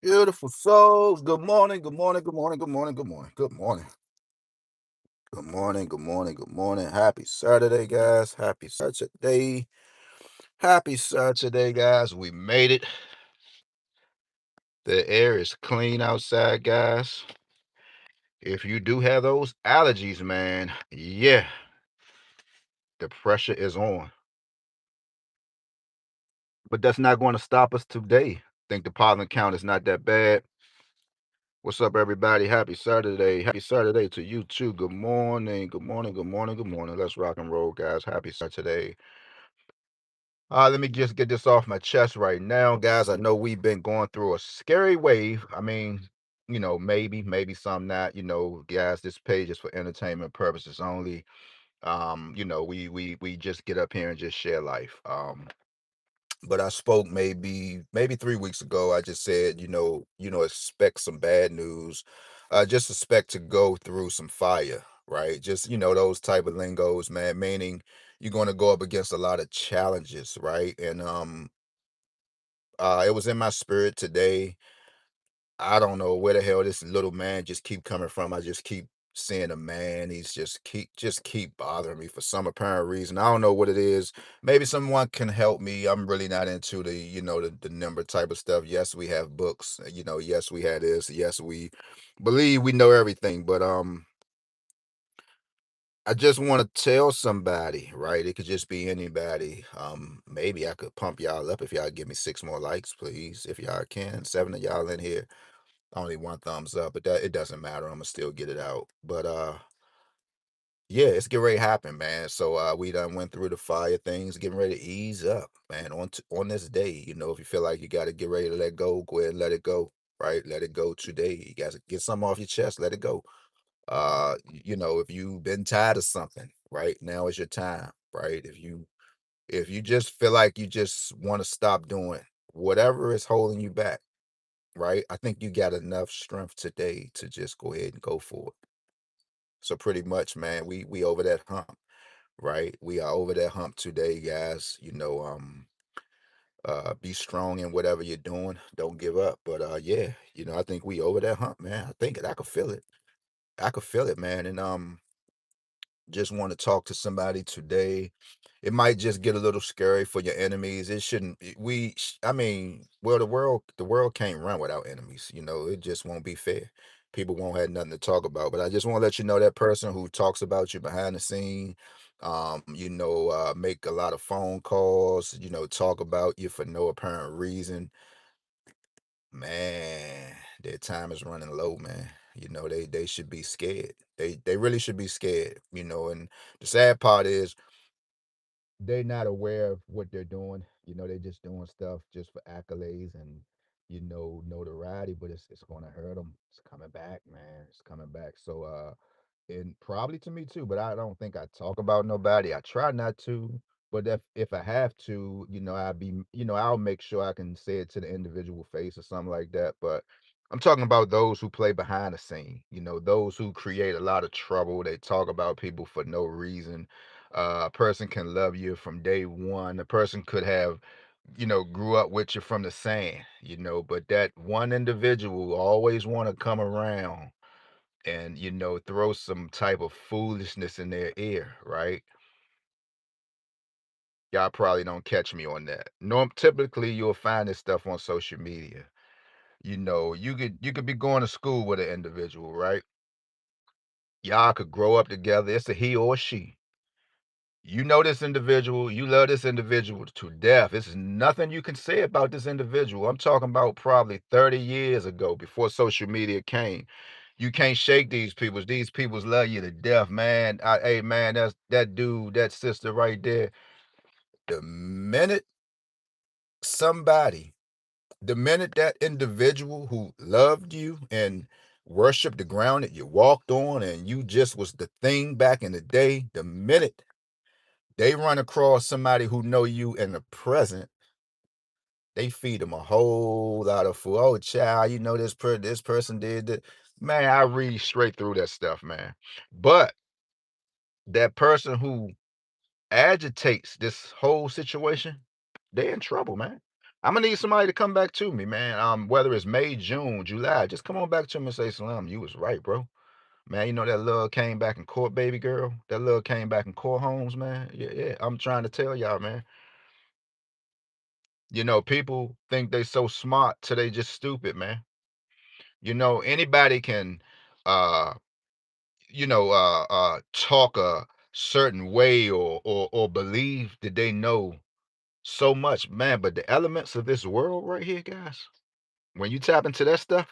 Beautiful souls. Good morning. Good morning. Good morning. Good morning. Good morning. Good morning. Good morning. Good morning. Good morning. Happy Saturday, guys. Happy Saturday. Happy Saturday, guys. We made it. The air is clean outside, guys. If you do have those allergies, man, yeah, the pressure is on. But that's not going to stop us today. Think the pollen count is not that bad. What's up, everybody? Happy Saturday. Happy Saturday to you too. Good morning. Good morning. Good morning. Good morning. Let's rock and roll, guys. Happy Saturday. Let me just get this off my chest right now, guys. I know we've been going through a scary wave. I mean, maybe some not. Guys, this page is for entertainment purposes only. We just get up here and just share life. But I spoke maybe 3 weeks ago. I just said, expect some bad news. Just expect to go through some fire, right? Just those type of lingos, man. Meaning you're going to go up against a lot of challenges, right? And it was in my spirit today. I don't know where the hell this little man just keep coming from. I just keep seeing a man. He's just keep bothering me for some apparent reason. I don't know what it is. Maybe someone can help me. I'm really not into the number type of stuff. Yes, we have books. Yes, we had this. Yes, we believe we know everything. But I just want to tell somebody, right? It could just be anybody. Maybe I could pump y'all up if y'all give me 6 more likes, please. If y'all can. 7 of y'all in here. Only one thumbs up, but that it doesn't matter. I'ma still get it out. But yeah, it's getting ready to happen, man. So we done went through the fire things, getting ready to ease up, man. On this day, if you feel like you gotta get ready to let go ahead and let it go. Right? Let it go today. You gotta get something off your chest, let it go. If you've been tired of something, right? Now is your time, right? If you just feel like you just want to stop doing whatever is holding you back, right? I think you got enough strength today to just go ahead and go for it. So pretty much, man, we over that hump, right? We are over that hump today, guys. Be strong in whatever you're doing. Don't give up. But yeah, I think we over that hump, man. I think it. I could feel it. I could feel it, man. And just want to talk to somebody today. It might just get a little scary for your enemies. It shouldn't. I mean, well, the world can't run without enemies. It just won't be fair. People won't have nothing to talk about. But I just want to let you know that person who talks about you behind the scene, make a lot of phone calls, talk about you for no apparent reason. Man, their time is running low, man. They should be scared. They really should be scared, and the sad part is they not aware of what they're doing. They're just doing stuff just for accolades and notoriety, but it's gonna hurt them. It's coming back, man. It's coming back. So and probably to me too, but I don't think I talk about nobody. I try not to, but if I have to, I'll make sure I can say it to the individual face or something like that. But I'm talking about those who play behind the scene, those who create a lot of trouble. They talk about people for no reason. A person can love you from day one. A person could have, grew up with you from the sand, but that one individual always want to come around and throw some type of foolishness in their ear, right? Y'all probably don't catch me on that. Typically you'll find this stuff on social media. You could be going to school with an individual, right? Y'all could grow up together. It's a he or a she. You know this individual, you love this individual to death. It's nothing you can say about this individual. I'm talking about probably 30 years ago before social media came. You can't shake these peoples. These peoples love you to death, man. Hey, man, that's that dude, that sister right there. The minute somebody, the minute that individual who loved you and worshiped the ground that you walked on and you just was the thing back in the day, the minute they run across somebody who know you in the present, they feed them a whole lot of food. Oh, child, this person did that. Man, I read straight through that stuff, man. But that person who agitates this whole situation, they're in trouble, man. Imma need somebody to come back to me, man. Whether it's May, June, July, just come on back to me and say, "Salam, you was right, bro." Man, you know that love came back in court, baby girl? That love came back in court homes, man. Yeah, yeah. I'm trying to tell y'all, man. People think they so smart till they just stupid, man. Anybody can uh talk a certain way or believe that they know so much, man. But the elements of this world right here, guys, when you tap into that stuff,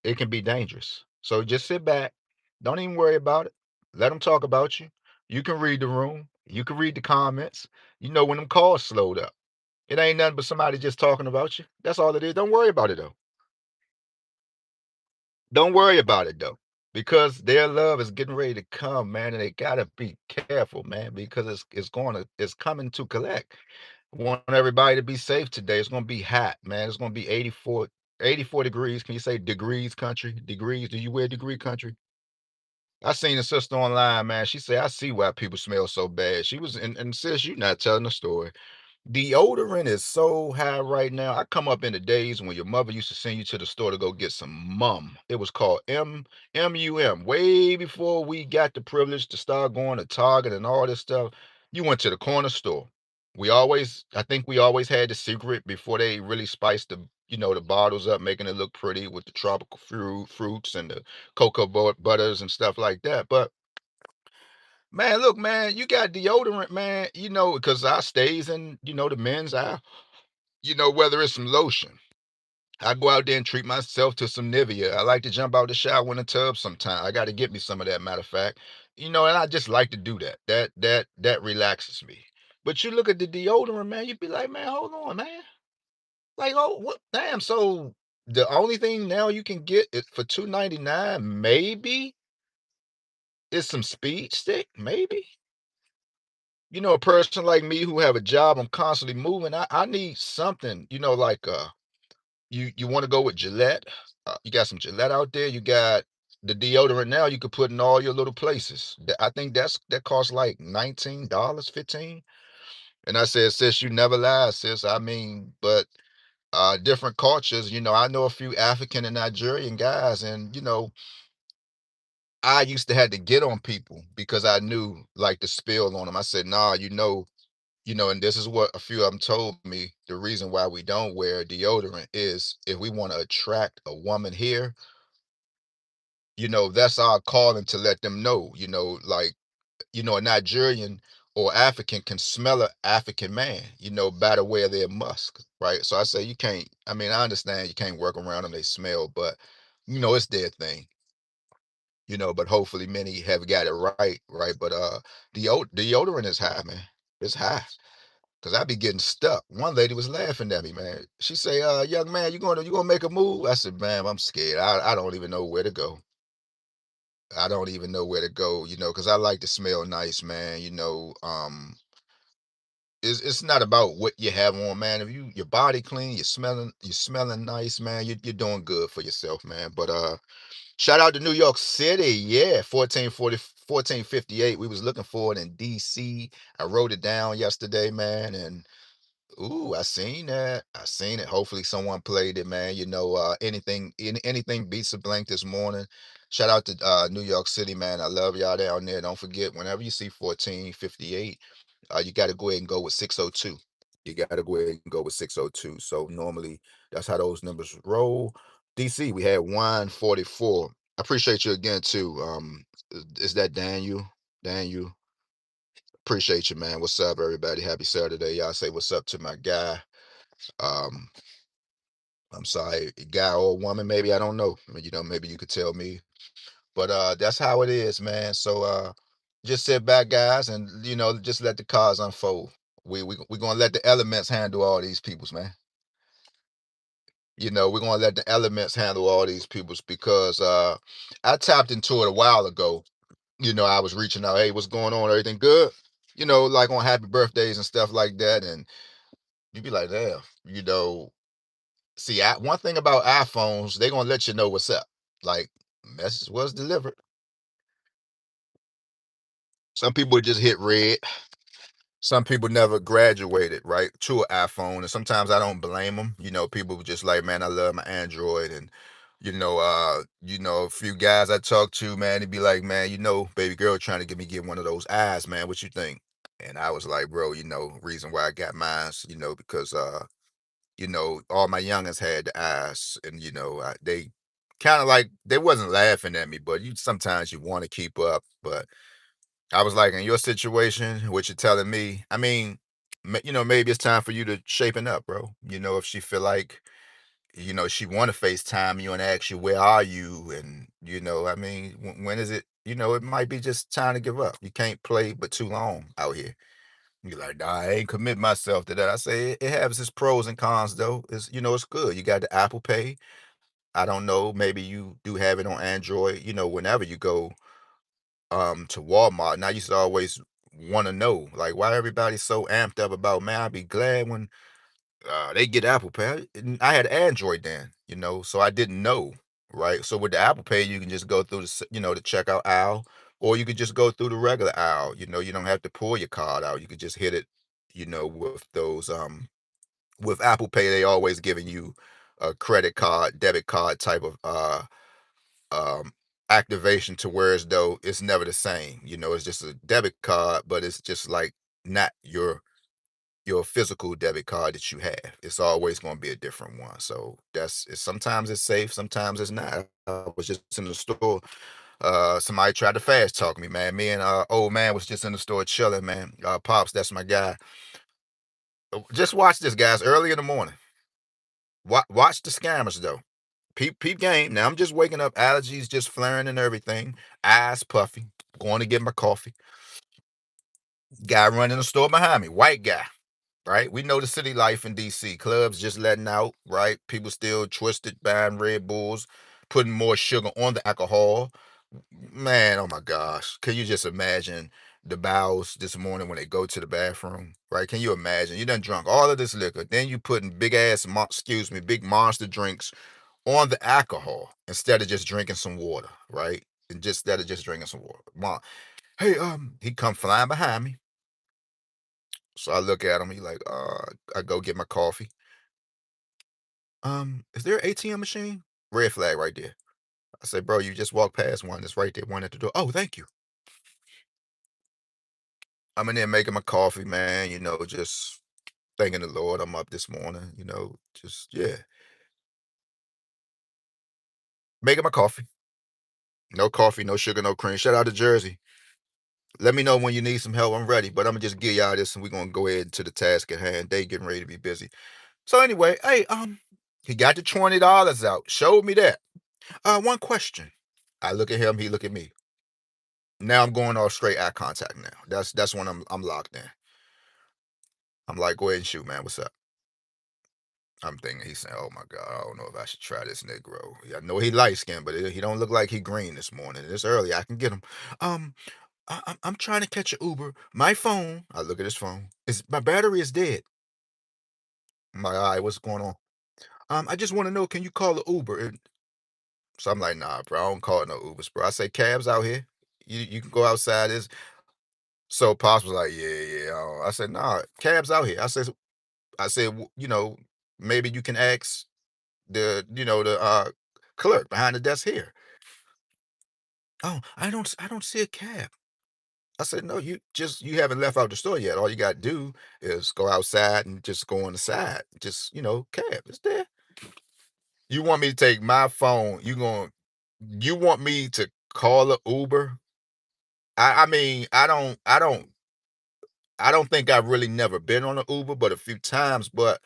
it can be dangerous. So just sit back. Don't even worry about it. Let them talk about you. You can read the room. You can read the comments. When them calls slowed up. It ain't nothing but somebody just talking about you. That's all it is. Don't worry about it though. Don't worry about it though. Because their love is getting ready to come, man, and they gotta be careful, man, because it's coming to collect. Want everybody to be safe today. It's gonna be hot, man. It's gonna be 84 degrees. Can you say degrees country? Degrees. Do you wear degree country? I seen a sister online, man. She said, I see why people smell so bad. She was and sis, you not telling the story. Deodorant is so high right now. I come up in the days when your mother used to send you to the store to go get some mum. It was called MUM. Way before we got the privilege to start going to Target and all this stuff. You went to the corner store. I think we always had the secret before they really spiced the bottles up, making it look pretty with the tropical fruits and the cocoa butters and stuff like that. But man, look, man, you got deodorant, man, because I stays in, the men's aisle, whether it's some lotion. I go out there and treat myself to some Nivea. I like to jump out the shower in the tub sometime. I got to get me some of that, matter of fact. And I just like to do that. That relaxes me. But you look at the deodorant, man, you'd be like, man, hold on, man. Like, oh, what? Damn. So the only thing now you can get it for 2.99, maybe, is some speed stick, maybe. A person like me who have a job, I'm constantly moving. I need something, like you want to go with Gillette. You got some Gillette out there. You got the deodorant now you could put in all your little places. I think that costs like $19, 15. And I said, sis, you never lie, sis. I mean, but different cultures, I know a few African and Nigerian guys, and I used to have to get on people because I knew like the spill on them. I said, nah, and this is what a few of them told me. The reason why we don't wear deodorant is if we want to attract a woman here, that's our calling to let them know, like, a Nigerian or African can smell a African man, by the way of their musk, right? So I say you can't, I mean, I understand you can't work around them, they smell, but it's their thing, but hopefully many have got it right, right? But deodorant is high, man. It's high. Cause I be getting stuck. One lady was laughing at me, man. She say, young man, you gonna make a move?" I said, "Ma'am, I'm scared. I don't even know where to go. I don't even know where to go, cause I like to smell nice, man. It's not about what you have on, man. If your body clean, you're smelling nice, man. You're doing good for yourself, man. But shout out to New York City. Yeah, 1458. We was looking for it in DC. I wrote it down yesterday, man, and ooh, I seen that. I seen it. Hopefully someone played it, man. Anything beats a blank this morning. Shout out to New York City, man. I love y'all down there. Don't forget, whenever you see 1458, you got to go ahead and go with 602. You got to go ahead and go with 602. So normally that's how those numbers roll. DC, we had 144. I appreciate you again too. Is that Daniel? Daniel, appreciate you, man. What's up, everybody? Happy Saturday. Y'all say what's up to my guy. Um, I'm sorry, guy or woman, maybe I don't know. Maybe you could tell me. But that's how it is, man. So just sit back, guys, and just let the cards unfold. We're gonna let the elements handle all these peoples, man. We're gonna let the elements handle all these peoples because I tapped into it a while ago. I was reaching out, hey, what's going on? Everything good? Like on happy birthdays and stuff like that. And you'd be like, damn, see, one thing about iPhones, they gonna let you know what's up. Like, message was delivered. Some people just hit red. some people never graduated, right, to an iPhone, and sometimes I don't blame them. People were just like, "Man, I love my Android," and, a few guys I talk to, man, they'd be like, "Man, baby girl trying to get one of those eyes, man. What you think?" And I was like, "Bro, reason why I got mines, because, all my youngins had the eyes, and, they kinda like they wasn't laughing at me, but sometimes you wanna keep up, but I was like, in your situation, what you're telling me, I mean, maybe it's time for you to shaping up, bro. If she feel like, she want to FaceTime you and ask you, where are you? And, I mean, when is it? It might be just time to give up. You can't play but too long out here. You're like, nah, I ain't commit myself to that. I say it has its pros and cons though. It's good. You got the Apple Pay. I don't know. Maybe you do have it on Android, whenever you go to Walmart, and I used to always want to know like why everybody's so amped up about, man, I'd be glad when they get Apple Pay. And I had Android then, so I didn't know, right? So with the Apple Pay, you can just go through the checkout aisle, or you could just go through the regular aisle. You don't have to pull your card out. You could just hit it, with those with Apple Pay, they always giving you a credit card, debit card type of um activation, to where as though it's never the same. It's just a debit card, but it's just like not your physical debit card that you have. It's always going to be a different one. So sometimes it's safe, sometimes it's not. I was just in the store. Somebody tried to fast talk me, man. Me and old man was just in the store chilling, man. Pops, that's my guy. Just watch this, guys, early in the morning. Watch the scammers though. Peep game. Now I'm just waking up, allergies just flaring and everything, eyes puffy, going to get my coffee. Guy running the store behind me, white guy, right? We know the city life in DC. Clubs just letting out, right? People still twisted, buying Red Bulls, putting more sugar on the alcohol. Man, oh my gosh. Can you just imagine the bowels this morning when they go to the bathroom, right? Can you imagine? You done drunk all of this liquor, then you putting big monster drinks on the alcohol instead of just drinking some water, right? And just instead of just drinking some water. Mom, hey, he come flying behind me. So I look at him, he like, I go get my coffee. Is there an ATM machine? Red flag right there. I say, bro, you just walk past one. It's right there, one at the door. Oh, thank you. I'm in there making my coffee, man, just thanking the Lord I'm up this morning, just yeah. Making my coffee. No coffee, no sugar, no cream. Shout out to Jersey. Let me know when you need some help. I'm ready, but I'm gonna just give y'all this, and we're gonna go ahead to the task at hand. They getting ready to be busy. So anyway, hey, he got the $20 out. Showed me that. One question. I look at him. He look at me. Now I'm going off straight eye contact. Now that's when I'm locked in. I'm like, go ahead and shoot, man. What's up? I'm thinking he's saying, "Oh my God, I don't know if I should try this Negro. Yeah, I know he light skinned, but he don't look like he green this morning. It's early. I can get him. Um, I'm trying to catch an Uber. My phone. I look at his phone. Is my battery is dead. I'm like, all right, what's going on? I just want to know, can you call the Uber? And so I'm like, nah, bro, I don't call it no Ubers, bro. I say cabs out here. You can go outside. This. So Pops was like, yeah, yeah. I said, nah, cabs out here. I said, maybe you can ask the clerk behind the desk here. Oh, I don't see a cab. I said, no, you haven't left out the store yet. All you got to do is go outside and just go on the side. Just, cab, it's there. You want me to take my phone? You want me to call a Uber? I mean, I don't think I've really never been on an Uber, but a few times, but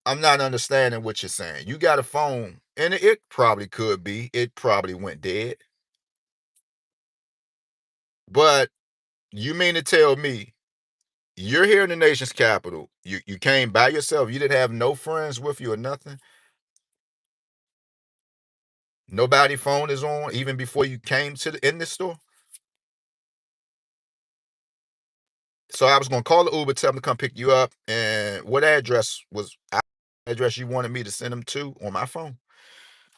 I'm not understanding what you're saying. You got a phone, and it probably could be. It probably went dead. But you mean to tell me you're here in the nation's capital? You came by yourself. You didn't have no friends with you or nothing. Nobody phone is on even before you came in this store. So I was gonna call the Uber, tell them to come pick you up. And what address you wanted me to send them to on my phone?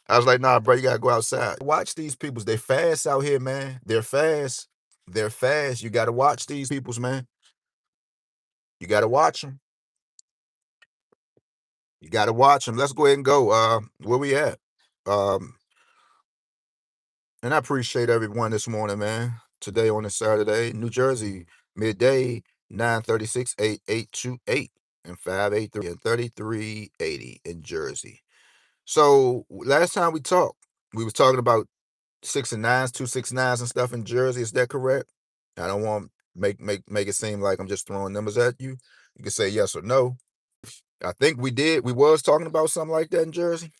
I was like, nah, bro, you gotta go outside. Watch these peoples. They fast out here, man. They're fast. They're fast. You gotta watch these peoples, man. You got to watch them. You got to watch them. Let's go ahead and go. Where we at? Um, and I appreciate everyone this morning, man. Today on a Saturday, New Jersey, midday, 9:36, 8828 and 583 and 3380 in Jersey. So last time we talked, we was talking about 6 and 9s, 2 6 9s and stuff in Jersey. Is that correct? I don't want to make it seem like I'm just throwing numbers at you. You can say yes or no. I think we did. We was talking about something like that in Jersey.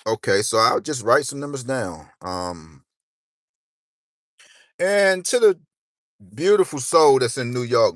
Okay, so I'll just write some numbers down. And to the beautiful soul that's in New York,